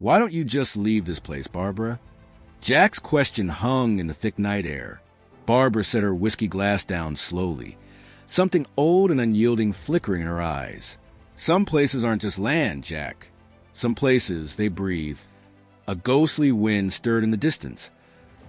Why don't you just leave this place, Barbara? Jack's question hung in the thick night air. Barbara set her whiskey glass down slowly, something old and unyielding flickering in her eyes. Some places aren't just land, Jack. Some places, they breathe. A ghostly wind stirred in the distance,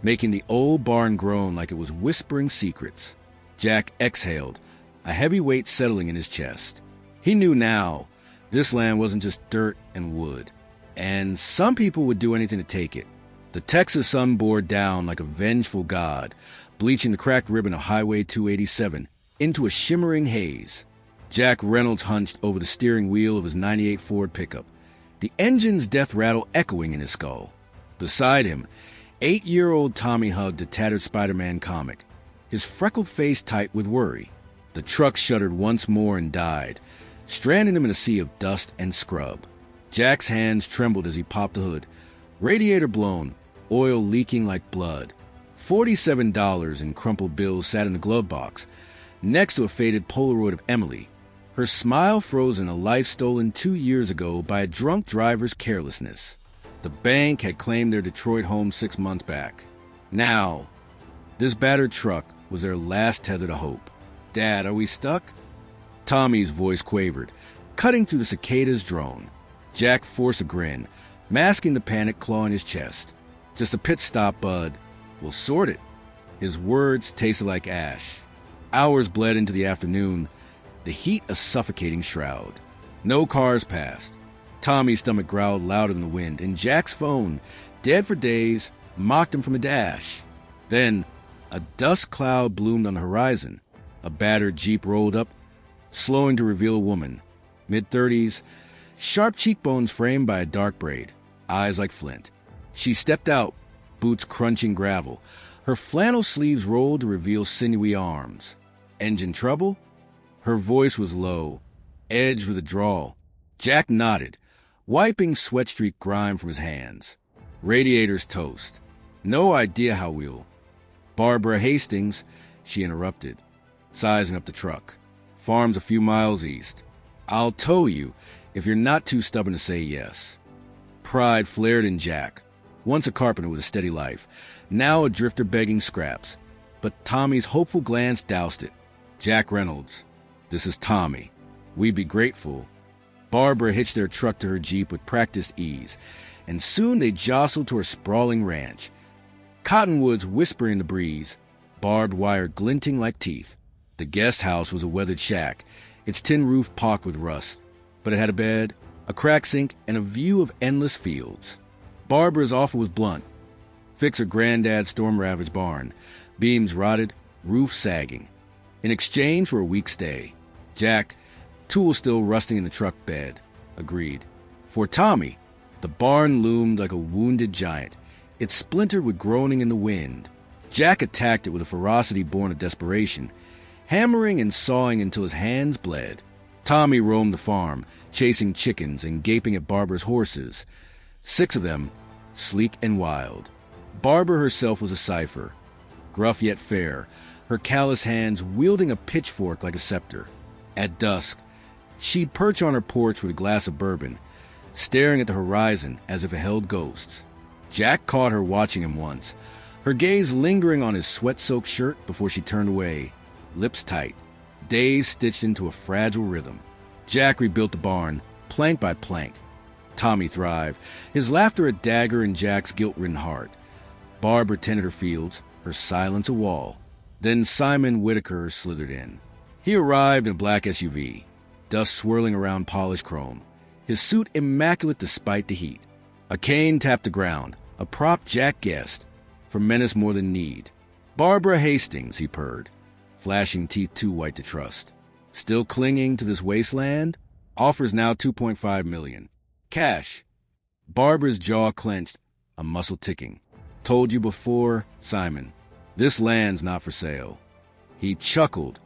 making the old barn groan like it was whispering secrets. Jack exhaled, a heavy weight settling in his chest. He knew now this land wasn't just dirt and wood, and some people would do anything to take it. The Texas sun bore down like a vengeful god, bleaching the cracked ribbon of Highway 287 into a shimmering haze. Jack Reynolds hunched over the steering wheel of his '98 Ford pickup, the engine's death rattle echoing in his skull. Beside him, 8-year-old Tommy hugged a tattered Spider-Man comic, his freckled face tight with worry. The truck shuddered once more and died, stranding him in a sea of dust and scrub. Jack's hands trembled as he popped the hood, radiator blown, oil leaking like blood. $47 in crumpled bills sat in the glove box, next to a faded Polaroid of Emily, her smile frozen, a life stolen 2 years ago by a drunk driver's carelessness. The bank had claimed their Detroit home 6 months back. Now, this battered truck was their last tether to hope. "Dad, are we stuck?" Tommy's voice quavered, cutting through the cicada's drone. Jack forced a grin, masking the panic claw in his chest. "Just a pit stop, bud. We'll sort it." His words tasted like ash. Hours bled into the afternoon, the heat a suffocating shroud. No cars passed. Tommy's stomach growled louder than the wind, and Jack's phone, dead for days, mocked him from a dash. Then, a dust cloud bloomed on the horizon. A battered Jeep rolled up, slowing to reveal a woman, mid-30s, sharp cheekbones framed by a dark braid, eyes like flint. She stepped out, boots crunching gravel, her flannel sleeves rolled to reveal sinewy arms. "Engine trouble?" Her voice was low, edged with a drawl. Jack nodded, wiping sweat-streaked grime from his hands. "Radiator's toast. No idea how we'll—" "Barbara Hastings," she interrupted, sizing up the truck. "Farm's a few miles east. I'll tow you if you're not too stubborn to say yes." Pride flared in Jack, once a carpenter with a steady life, now a drifter begging scraps. But Tommy's hopeful glance doused it. "Jack Reynolds, this is Tommy. We'd be grateful." Barbara hitched their truck to her Jeep with practiced ease, and soon they jostled to her sprawling ranch. Cottonwoods whispering in the breeze, barbed wire glinting like teeth. The guest house was a weathered shack, its tin roof pocked with rust, but it had a bed, a cracked sink, and a view of endless fields. Barbara's offer was blunt. Fix her granddad's storm-ravaged barn, beams rotted, roof sagging, in exchange for a week's stay. Jack, tools still rusting in the truck bed, agreed. For Tommy, the barn loomed like a wounded giant, its splintered with groaning in the wind. Jack attacked it with a ferocity born of desperation, hammering and sawing until his hands bled. Tommy roamed the farm, chasing chickens and gaping at Barbara's horses, 6 of them, sleek and wild. Barbara herself was a cipher, gruff yet fair, her callous hands wielding a pitchfork like a scepter. At dusk, she'd perch on her porch with a glass of bourbon, staring at the horizon as if it held ghosts. Jack caught her watching him once, her gaze lingering on his sweat-soaked shirt before she turned away, lips tight, days stitched into a fragile rhythm. Jack rebuilt the barn, plank by plank. Tommy thrived, his laughter a dagger in Jack's guilt-ridden heart. Barbara tended her fields, her silence a wall. Then Simon Whitaker slithered in. He arrived in a black SUV, dust swirling around polished chrome, his suit immaculate despite the heat. A cane tapped the ground, a prop Jack guessed, for menace more than need. "Barbara Hastings," he purred, flashing teeth too white to trust. "Still clinging to this wasteland? Offers now $2.5 million. Cash." Barbara's jaw clenched, a muscle ticking. "Told you before, Simon, this land's not for sale." He chuckled,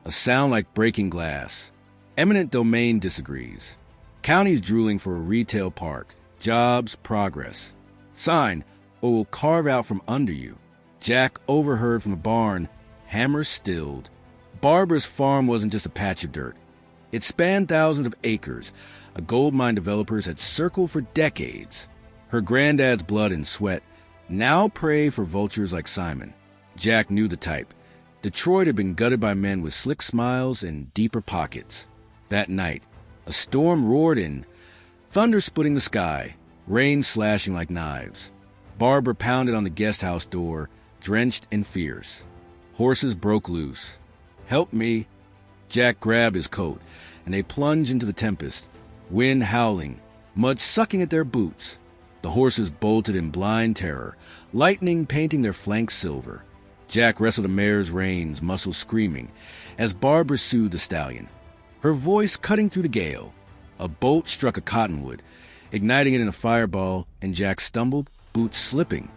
a sound like breaking glass. "Eminent domain disagrees. County's drooling for a retail park. Jobs, progress. Sign, or we'll carve out from under you." Jack overheard from the barn, hammer stilled. Barbara's farm wasn't just a patch of dirt. It spanned thousands of acres, a gold mine developers had circled for decades. Her granddad's blood and sweat now prey for vultures like Simon. Jack knew the type. Detroit had been gutted by men with slick smiles and deeper pockets. That night, a storm roared in, thunder splitting the sky, rain slashing like knives. Barbara pounded on the guest house door, drenched and fierce. Horses broke loose. "Help me." Jack grabbed his coat, and they plunged into the tempest, wind howling, mud sucking at their boots. The horses bolted in blind terror, lightning painting their flanks silver. Jack wrestled a mare's reins, muscles screaming, as Barbara soothed the stallion, her voice cutting through the gale. A bolt struck a cottonwood, igniting it in a fireball, and Jack stumbled, boots slipping.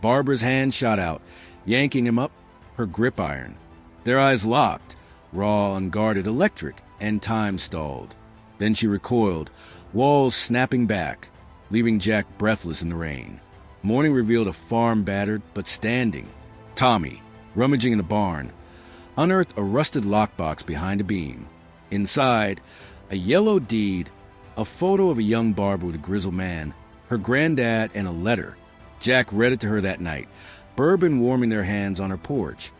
Barbara's hand shot out, yanking him up, her grip iron. Their eyes locked, raw, unguarded, electric, and time stalled. Then she recoiled, walls snapping back, leaving Jack breathless in the rain. Morning revealed a farm battered but standing. Tommy, rummaging in a barn, unearthed a rusted lockbox behind a beam. Inside, a yellow deed, a photo of a young Barbara with a grizzled man, her granddad, and a letter. Jack read it to her that night, bourbon warming their hands on her porch.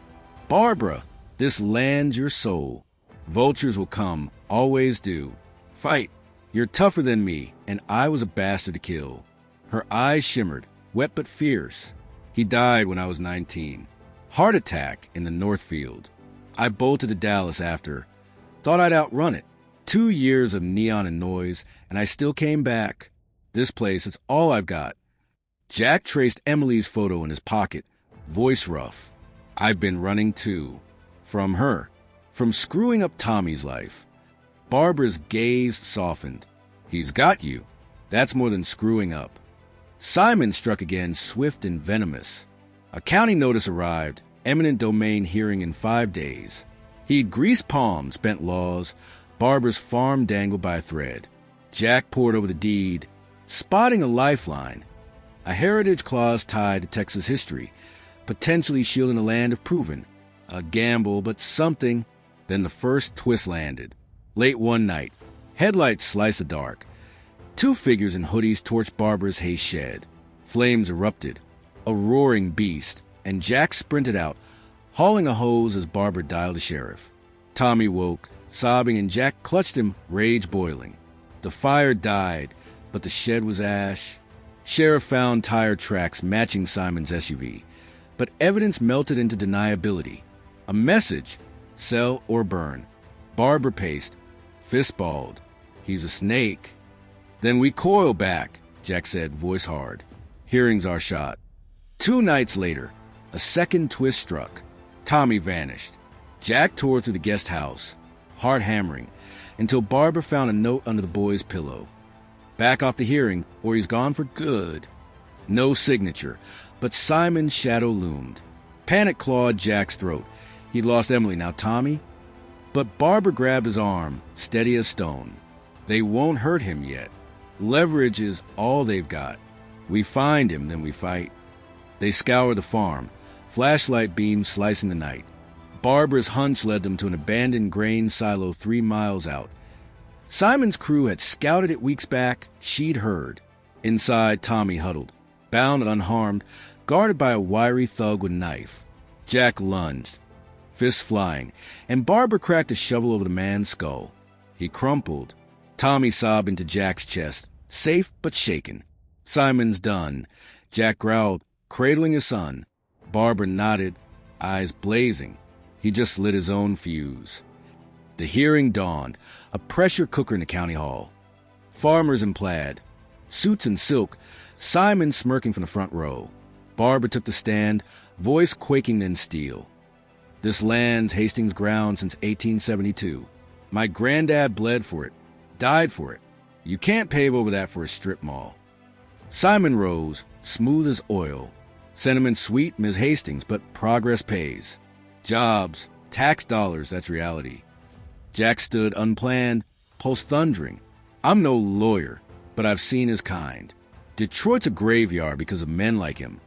"Barbara, this land's your soul. Vultures will come, always do. Fight. You're tougher than me, and I was a bastard to kill." Her eyes shimmered, wet but fierce. "He died when I was 19. Heart attack in the Northfield. I bolted to Dallas after. Thought I'd outrun it. 2 years of neon and noise, and I still came back. This place, it's all I've got." Jack traced Emily's photo in his pocket, voice rough. "I've been running too." From her. From screwing up Tommy's life. Barbara's gaze softened. "He's got you. That's more than screwing up." Simon struck again, swift and venomous. A county notice arrived, eminent domain hearing in 5 days. He'd greased palms, bent laws. Barbara's farm dangled by a thread. Jack pored over the deed, spotting a lifeline. A heritage clause tied to Texas history, potentially shielding the land if proven. A gamble, but something. Then the first twist landed. Late one night, headlights sliced the dark. 2 figures in hoodies torched Barbara's hay shed. Flames erupted, a roaring beast, and Jack sprinted out, hauling a hose as Barbara dialed the sheriff. Tommy woke, sobbing, and Jack clutched him, rage boiling. The fire died, but the shed was ash. Sheriff found tire tracks matching Simon's SUV, but evidence melted into deniability. A message, sell or burn. Barbara paced, fistballed. "He's a snake." "Then we coil back," Jack said, voice hard. "Hearings are shot." 2 nights later, a second twist struck. Tommy vanished. Jack tore through the guest house, heart hammering, until Barbara found a note under the boy's pillow. "Back off the hearing, or he's gone for good." No signature, but Simon's shadow loomed. Panic clawed Jack's throat. He'd lost Emily, now Tommy? But Barbara grabbed his arm, steady as stone. "They won't hurt him yet. Leverage is all they've got. We find him, then we fight." They scoured the farm, flashlight beams slicing the night. Barbara's hunch led them to an abandoned grain silo 3 miles out. Simon's crew had scouted it weeks back. She'd heard. Inside, Tommy huddled, bound and unharmed, guarded by a wiry thug with a knife. Jack lunged, fists flying, and Barbara cracked a shovel over the man's skull. He crumpled. Tommy sobbed into Jack's chest, safe but shaken. "Simon's done," Jack growled, cradling his son. Barbara nodded, eyes blazing. He just lit his own fuse. The hearing dawned, a pressure cooker in the county hall. Farmers in plaid, suits and silk, Simon smirking from the front row. Barbara took the stand, voice quaking in steel. "This land's Hastings ground since 1872. My granddad bled for it, died for it. You can't pave over that for a strip mall." Simon rose, smooth as oil. "Sentiment sweet, Ms. Hastings, but progress pays. Jobs, tax dollars, that's reality." Jack stood unplanned, pulse thundering. "I'm no lawyer, but I've seen his kind. Detroit's a graveyard because of men like him.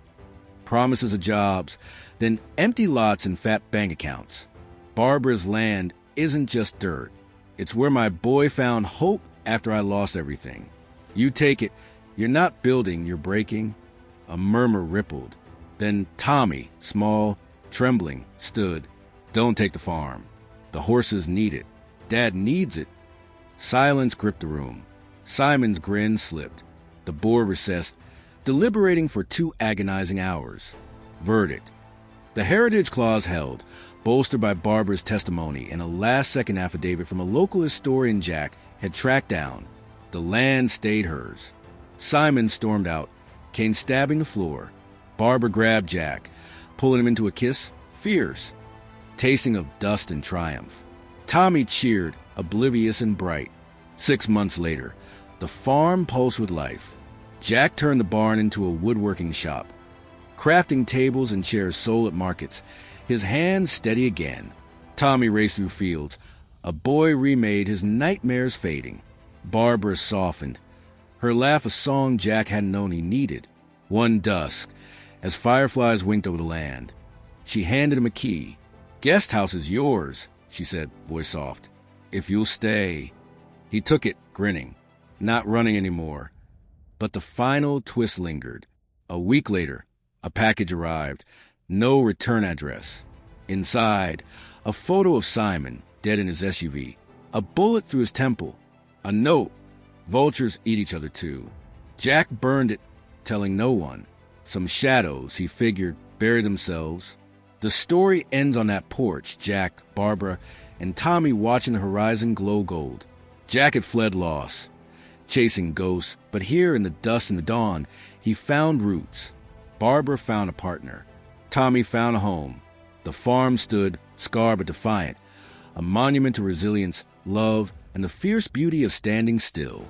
Promises of jobs, then empty lots and fat bank accounts. Barbara's land isn't just dirt. It's where my boy found hope after I lost everything. You take it, "You're not building, you're breaking." A murmur rippled. Then Tommy, small, trembling, stood. "Don't take the farm. The horses need it. Dad needs it." Silence gripped the room. Simon's grin slipped. The board recessed, deliberating for 2 agonizing hours. Verdict. The heritage clause held, bolstered by Barbara's testimony and a last-second affidavit from a local historian Jack had tracked down. The land stayed hers. Simon stormed out, Kane stabbing the floor. Barbara grabbed Jack, pulling him into a kiss, fierce, tasting of dust and triumph. Tommy cheered, oblivious and bright. 6 months later, the farm pulsed with life. Jack turned the barn into a woodworking shop. Crafting tables and chairs sold at markets, his hands steady again. Tommy raced through fields. A boy remade, his nightmares fading. Barbara softened, her laugh a song Jack hadn't known he needed. One dusk, as fireflies winked over the land, she handed him a key. "Guest house is yours," she said, voice soft, "if you'll stay." He took it, grinning, not running anymore. But the final twist lingered. A week later, a package arrived. No return address. Inside, a photo of Simon, dead in his SUV. A bullet through his temple. A note. "Vultures eat each other too." Jack burned it, telling no one. Some shadows, he figured, buried themselves. The story ends on that porch, Jack, Barbara, and Tommy watching the horizon glow gold. Jack had fled loss, chasing ghosts, but here in the dusk and the dawn, he found roots. Barbara found a partner. Tommy found a home. The farm stood, scarred but defiant, a monument to resilience, love, and the fierce beauty of standing still.